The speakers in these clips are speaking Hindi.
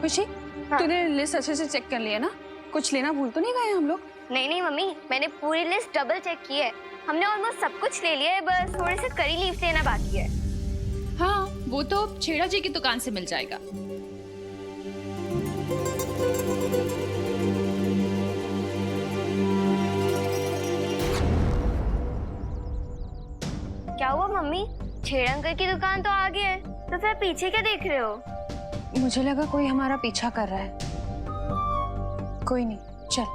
खुशी, हाँ। तूने लिस्ट अच्छे से चेक कर लिया ना? कुछ लेना भूल तो नहीं गए हम लोग? नहीं नहीं मम्मी, मैंने पूरी लिस्ट डबल चेक की है। हमने ऑलमोस्ट सब कुछ ले लिया है, बस थोड़े से करी लीव्स लेना बाकी है। हाँ, वो तो छेड़ा जी की दुकान से मिल जाएगा। क्या हुआ मम्मी? छेड़ अंकल की दुकान तो आगे है, तो फिर पीछे क्या देख रहे हो? मुझे लगा कोई हमारा पीछा कर रहा है। कोई नहीं, चल।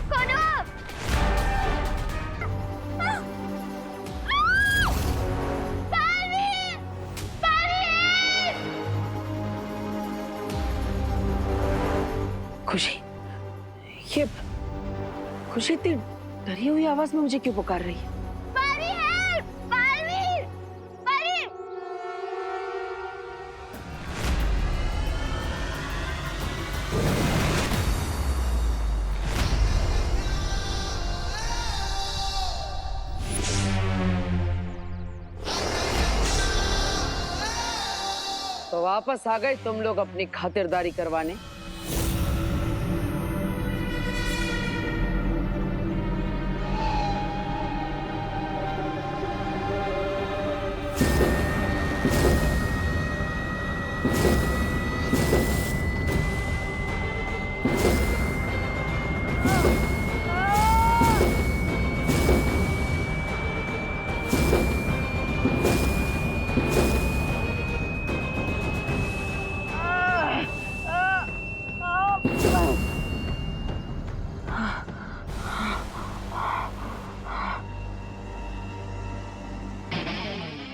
कौन हो आप? खुशी, ये खुशी इतनी डरी हुई आवाज में मुझे क्यों पुकार रही है? तो वापस आ गए तुम लोग अपनी खातिरदारी करवाने।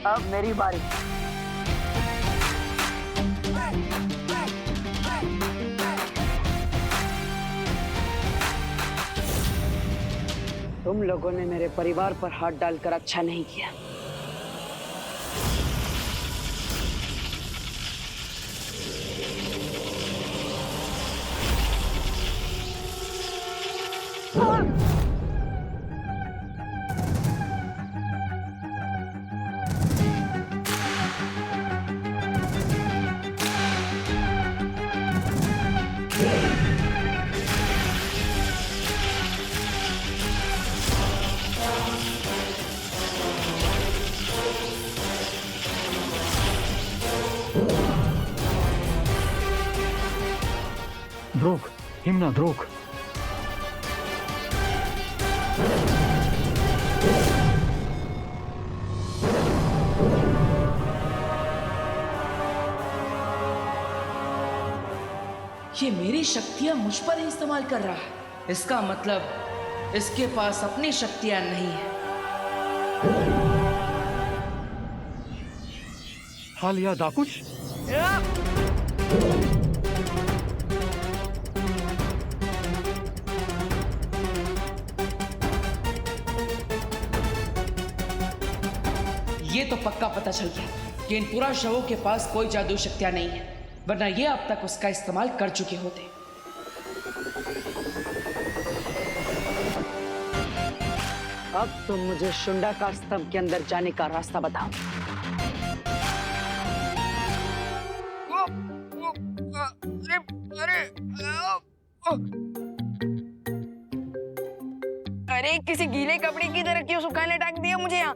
अब मेरी बारी। तुम लोगों ने मेरे परिवार पर हाथ डालकर अच्छा नहीं किया। द्रोग, हिमना द्रोग। ये मेरी शक्तियां मुझ पर ही इस्तेमाल कर रहा है। इसका मतलब इसके पास अपनी शक्तियां नहीं है। हालिया दाकुश। ये तो पक्का पता चल गया कि इन पूरा शवों के पास कोई जादू शक्तियां नहीं है, वरना ये अब तक उसका इस्तेमाल कर चुके होते। अब तुम मुझे शुंडा का स्तंभ के अंदर जाने का रास्ता बताओ। अरे किसी गीले कपड़े की तरह क्यों सुखाने टांग दिया मुझे यहाँ?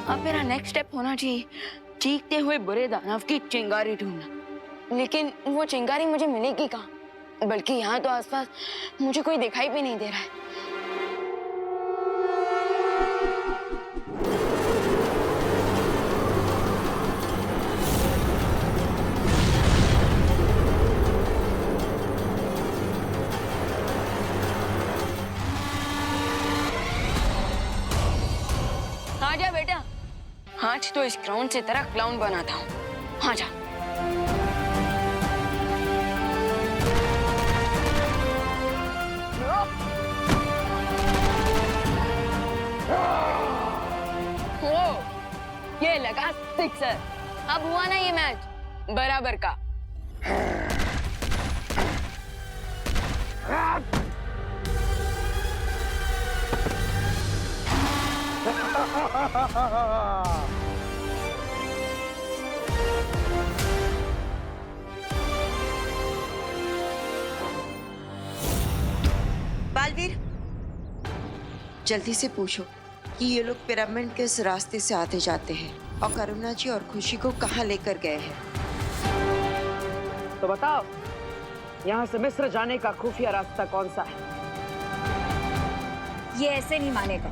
अब मेरा नेक्स्ट स्टेप होना चाहिए चीखते हुए बुरे दानव की चिंगारी ढूंढना। लेकिन वो चिंगारी मुझे मिलेगी कहाँ? बल्कि यहाँ तो आसपास मुझे कोई दिखाई भी नहीं दे रहा है। आजा बेटा, आज तो इस क्राउन से तेरा क्लाउन बनाता हूँ। आजा। ये लगा सिक्सर। अब हुआ ना ये मैच बराबर का। बालवीर, जल्दी से पूछो कि ये लोग पिरामिड किस रास्ते से आते जाते हैं और करुणा जी और खुशी को कहाँ लेकर गए हैं। तो बताओ, यहाँ से मिस्र जाने का खुफिया रास्ता कौन सा है? ये ऐसे नहीं मानेगा।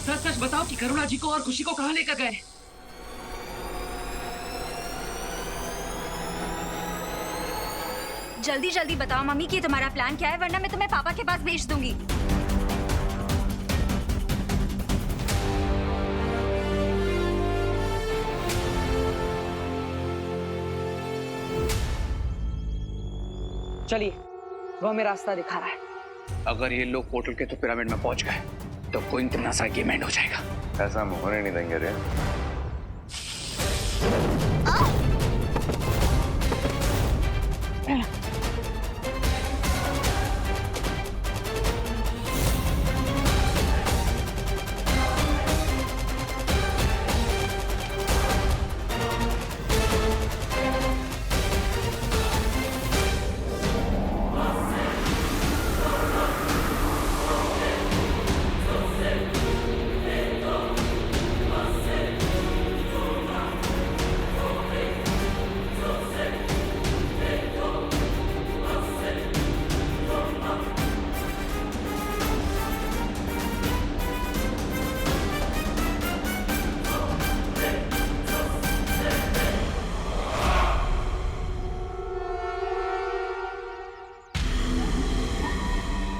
सच सच बताओ कि करुणा जी को और खुशी को कहाँ लेकर गए। जल्दी जल्दी बताओ मम्मी कि तुम्हारा प्लान क्या है, वरना मैं तुम्हें पापा के पास भेज दूंगी। चलिए, वो हमें रास्ता दिखा रहा है। अगर ये लोग पोर्टल के तो पिरामिड में पहुंच गए तो कोई इतना सा गेम एंड हो जाएगा। ऐसा हम होने नहीं देंगे रे।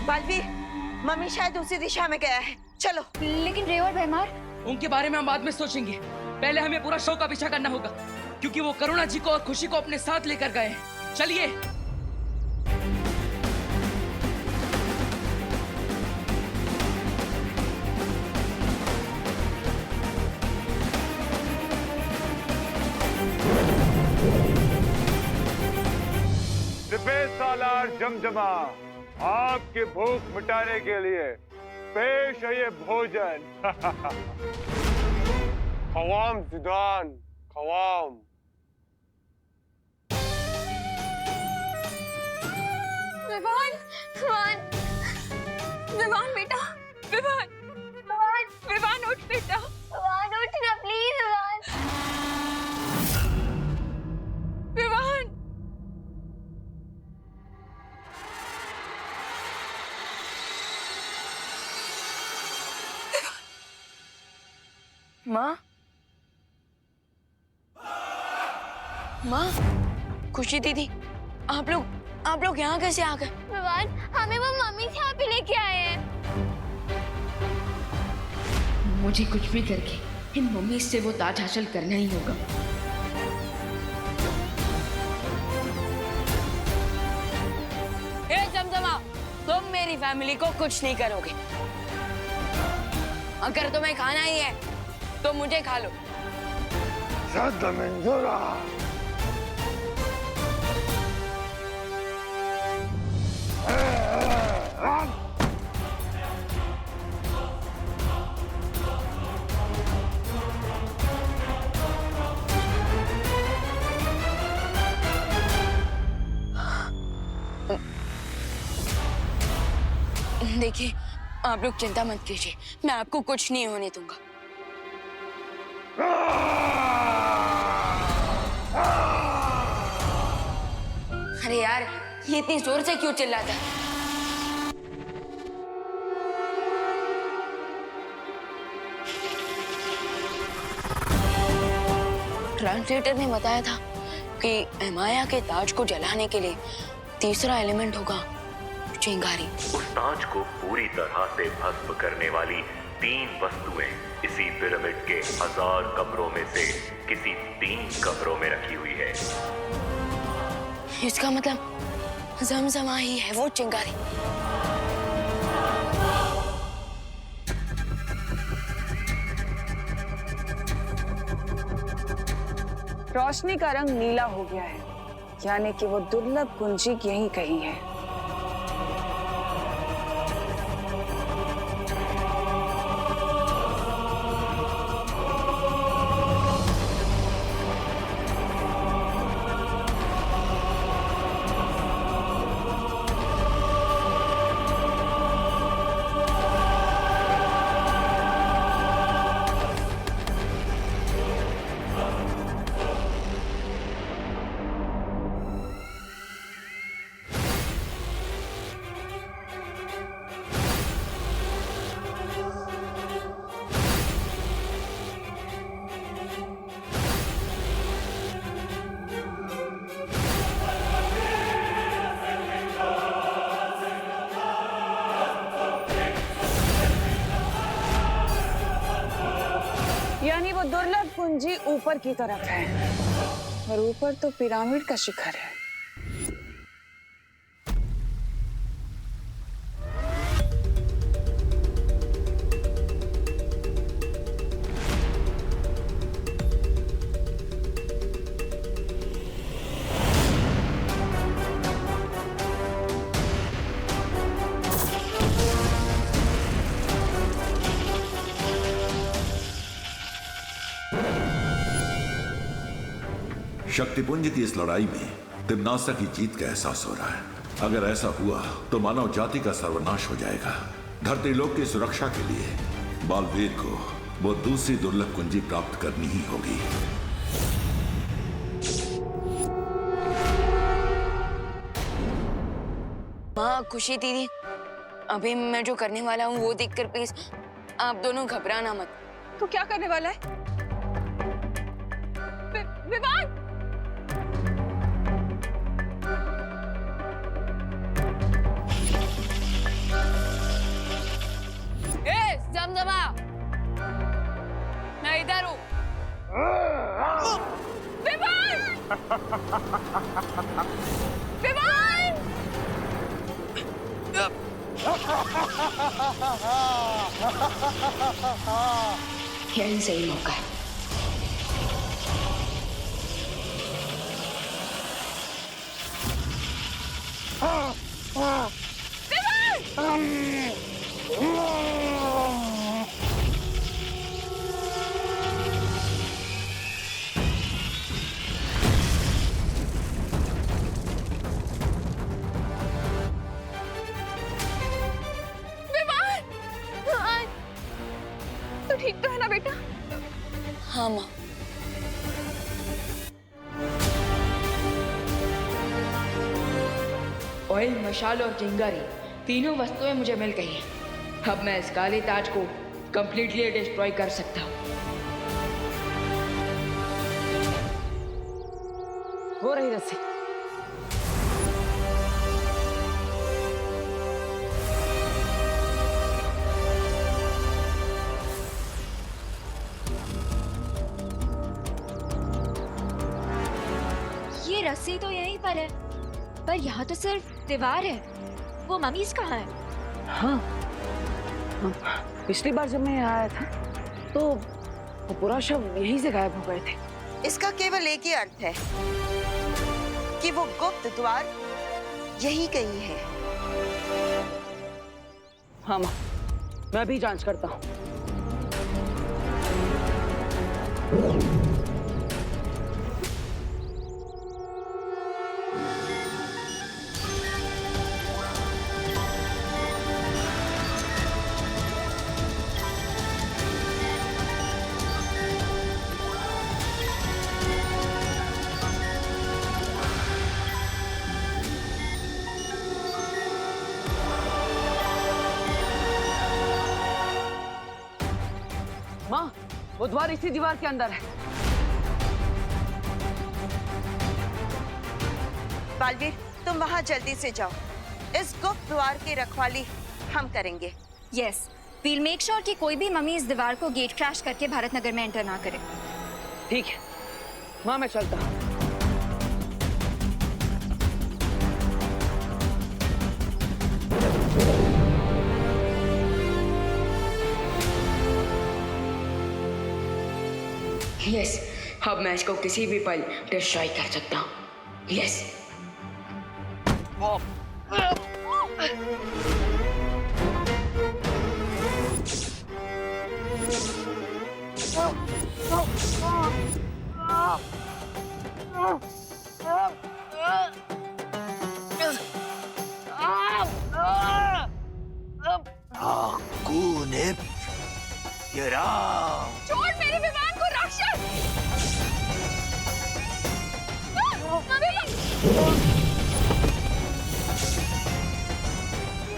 बालवीर, मम्मी शायद उसी दिशा में गया है, चलो। लेकिन रे और भैमार, उनके बारे में हम बाद में सोचेंगे। पहले हमें पूरा शो का पीछा करना होगा, क्योंकि वो करुणा जी को और खुशी को अपने साथ लेकर गए हैं। चलिए। सालार जमजमा, आपकी भूख मिटाने के लिए पेश है ये भोजन। खवाम जिदान, खवाम। विवान, विवान, विवान बेटा, विवान, विवान, विवान उठ बेटा, विवान उठ ना प्लीज, विवान, विवान। माँ, माँ, खुशी दीदी, आप लोग यहाँ कैसे आ गए? विवान, हमें वो मम्मी से यहाँ पे लेके आए हैं। मुझे कुछ भी करके इन मम्मी से वो ताज हासिल करना ही होगा। ए जमजमा, तुम मेरी फैमिली को कुछ नहीं करोगे। अगर तुम्हें खाना ही है तो मुझे खा लो। देखिए, आप लोग चिंता मत कीजिए, मैं आपको कुछ नहीं होने दूंगा। अरे यार, ये इतनी जोर से क्यों चिल्लाता है? ट्रांसलेटर ने बताया था कि एमाया के ताज को जलाने के लिए तीसरा एलिमेंट होगा चिंगारी। उस ताज को पूरी तरह से भस्म करने वाली 3 वस्तुएं इसी पिरामिड के 1000 कब्रों में से किसी 3 कब्रों में रखी हुई है। इसका मतलब जमजमा ही है वो चिंगारी। रोशनी का रंग नीला हो गया है, यानी कि वो दुर्लभ कुंजी यहीं कहीं है। यानी वो दुर्लभ कुंजी ऊपर की तरफ है, और ऊपर तो पिरामिड का शिखर है। शक्तिपुंज की इस लड़ाई में तिम्नासा की जीत का एहसास हो रहा है। अगर ऐसा हुआ तो मानव जाति का सर्वनाश हो जाएगा। धरती लोक की सुरक्षा के लिए बालवीर को वो दूसरी दुर्लभ कुंजी प्राप्त करनी ही होगी। माँ, खुशी दीदी, अभी मैं जो करने वाला हूँ वो देखकर प्लीज आप दोनों घबराना मत। तो क्या करने वाला है? विवान! जमजमा, मैं इधर हूँ। विवान! विवान! यही सही मौका है। तो ठीक तो है ना बेटा? हाँ माँ। ऑयल, मशाल और चिंगारी तीनों वस्तुएं मुझे मिल गई हैं। अब मैं इस काले ताज को कंप्लीटली डिस्ट्रॉय कर सकता हूँ। हो रही रस्सी। ये रस्सी तो यहीं पर है, पर यहाँ तो सिर्फ दीवार है। वो मम्मीज कहाँ है? हाँ, पिछली बार जब मैं यहाँ आया था तो वो पूरा शव यहीं से गायब हो गए थे। इसका केवल एक ही अर्थ है कि वो गुप्त द्वार यही कहीं है। हाँ माँ, मैं भी जांच करता हूँ। माँ, वो द्वार इसी दीवार के अंदर है। बालवीर, तुम वहां जल्दी से जाओ। इस गुप्त द्वार की रखवाली हम करेंगे। यस, We'll make sure कि कोई भी मम्मी इस दीवार को गेट क्रैश करके भारत नगर में एंटर ना करे। ठीक है माँ, मैं चलता हूँ। यस, अब मैं इसको किसी भी पल डिस्ट्रॉय कर सकता हूँ। यस। छोड़ मेरे विमान को राक्षस!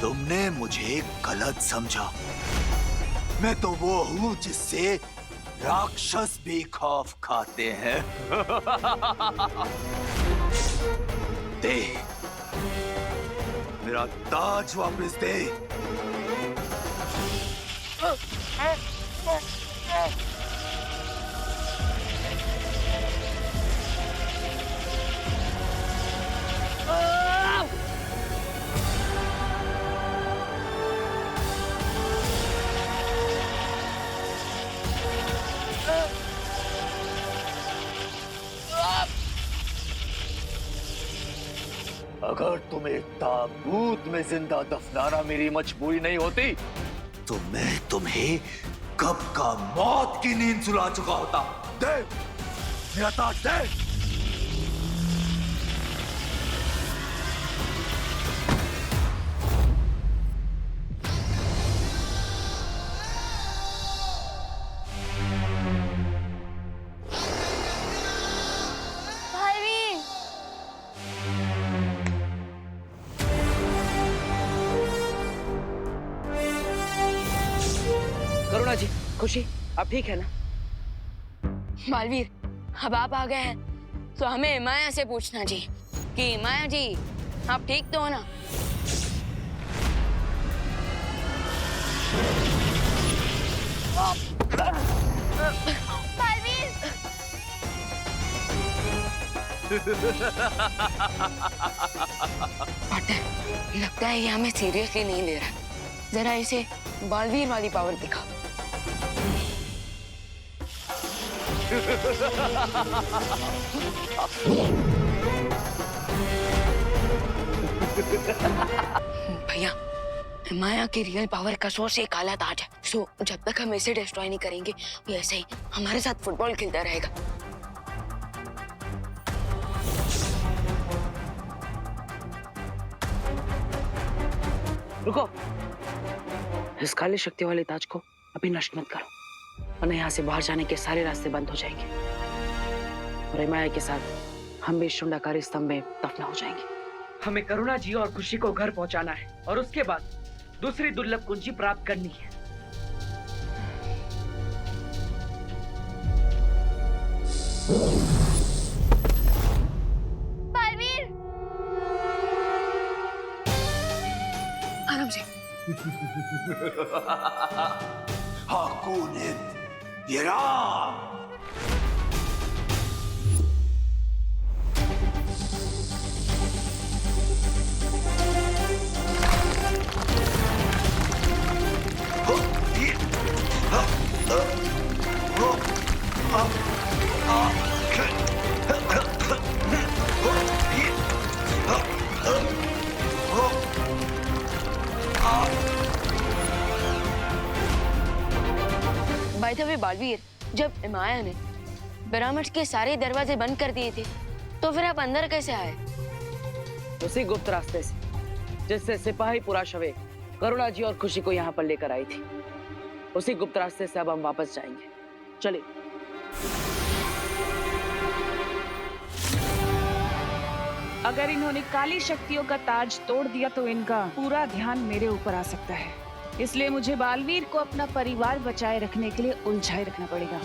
तुमने मुझे गलत समझा। मैं तो वो हूँ जिससे राक्षस भी खौफ खाते हैं। दे मेरा ताज वापस दे। अगर तुम्हें ताबूत में जिंदा दफनाना मेरी मजबूरी नहीं होती तो मैं तुम्हें कब का मौत की नींद सुला चुका होता। दे मेरा ताज दे। करुणा जी, खुशी, आप ठीक है ना? बालवीर, अब आप आ गए हैं तो हमें माया से पूछना जी कि माया जी आप ठीक तो हो ना? बालवीर! पार्टनर, लगता है ये हमें सीरियसली नहीं ले रहा। जरा इसे बालवीर वाली पावर दिखाओ। भैया, माया की रियल पावर का सोर्स एक काला ताज है। सो जब तक हम इसे डिस्ट्रॉय नहीं करेंगे ये ऐसे ही हमारे साथ फुटबॉल खेलता रहेगा। रुको, इस काली शक्ति वाले ताज को अभी नष्ट मत करो, वरना यहाँ से बाहर जाने के सारे रास्ते बंद हो जाएंगे और माया के साथ हम भी शुंडाकारी स्तंभ में दफना हो जाएंगे। हमें करुणा जी और खुशी को घर पहुंचाना है और उसके बाद दूसरी दुर्लभ कुंजी प्राप्त करनी है। बालवीर! आराम से। हाकुनित यराम। बाय द वे बालवीर, जब माया ने पिरामिड के सारे दरवाजे बंद कर दिए थे तो फिर आप अंदर कैसे आए? उसी गुप्त रास्ते से जिससे सिपाही पुराशवे करुणा जी और खुशी को यहाँ पर लेकर आई थी। उसी गुप्त रास्ते से अब हम वापस जाएंगे। चलिए। अगर इन्होंने काली शक्तियों का ताज तोड़ दिया तो इनका पूरा ध्यान मेरे ऊपर आ सकता है, इसलिए मुझे बालवीर को अपना परिवार बचाए रखने के लिए उलझाए रखना पड़ेगा।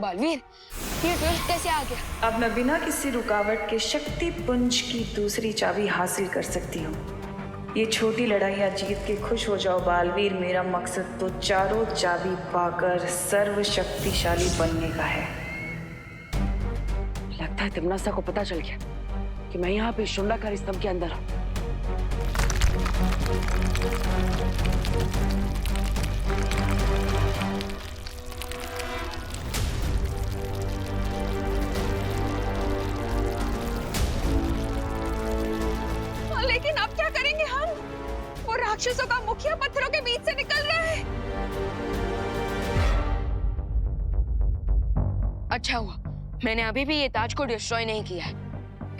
बालवीर, ये ट्विस्ट कैसे आ गया? अब मैं बिना किसी रुकावट के शक्ति पुंज की दूसरी चाबी हासिल कर सकती हूँ। ये छोटी लड़ाइयाँ जीत के खुश हो जाओ बालवीर। मेरा मकसद तो चारों चाबी पाकर सर्वशक्तिशाली बनने का है। लगता है तिमनासा को पता चल गया कि मैं यहाँ पे शुंडाकारी स्तंभ के अंदर हूँ। लेकिन अब क्या करेंगे हम? वो राक्षसों का मुखिया पत्थरों के बीच से निकल रहा है। अच्छा हुआ मैंने अभी भी ये ताज को डिस्ट्रॉय नहीं किया है,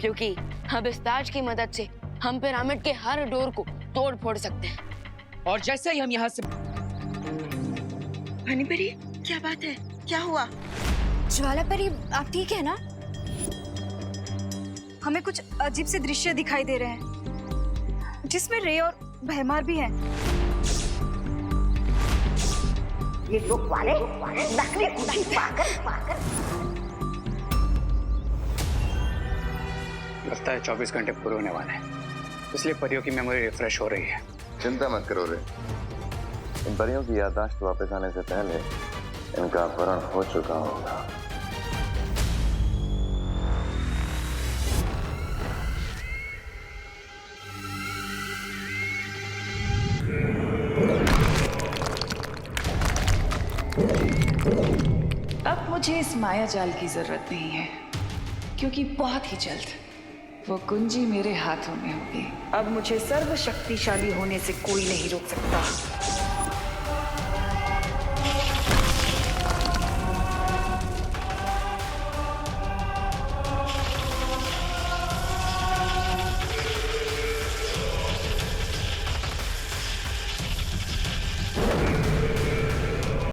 क्योंकि अब इस ताज की मदद से हम पिरामिड के हर डोर को तोड़ फोड़ सकते हैं। और जैसे ही हम यहाँ से हनी परी, क्या बात है? क्या हुआ? ज्वाला परी, आप ठीक है ना? हमें कुछ अजीब से दृश्य दिखाई दे रहे हैं जिसमें रे और भयमार भी हैं। ये लोग वाले नकली खुशी पाकर लगता है 24 घंटे पूरे होने वाले हैं, इसलिए परियों की मेमोरी रिफ्रेश हो रही है। चिंता मत करो रे, इन परियों की याददाश्त वापस आने से पहले इनका अपहरण हो चुका होगा। अब मुझे इस माया जाल की जरूरत नहीं है, क्योंकि बहुत ही जल्द वो कुंजी मेरे हाथों में होगी। अब मुझे सर्वशक्तिशाली होने से कोई नहीं रोक सकता।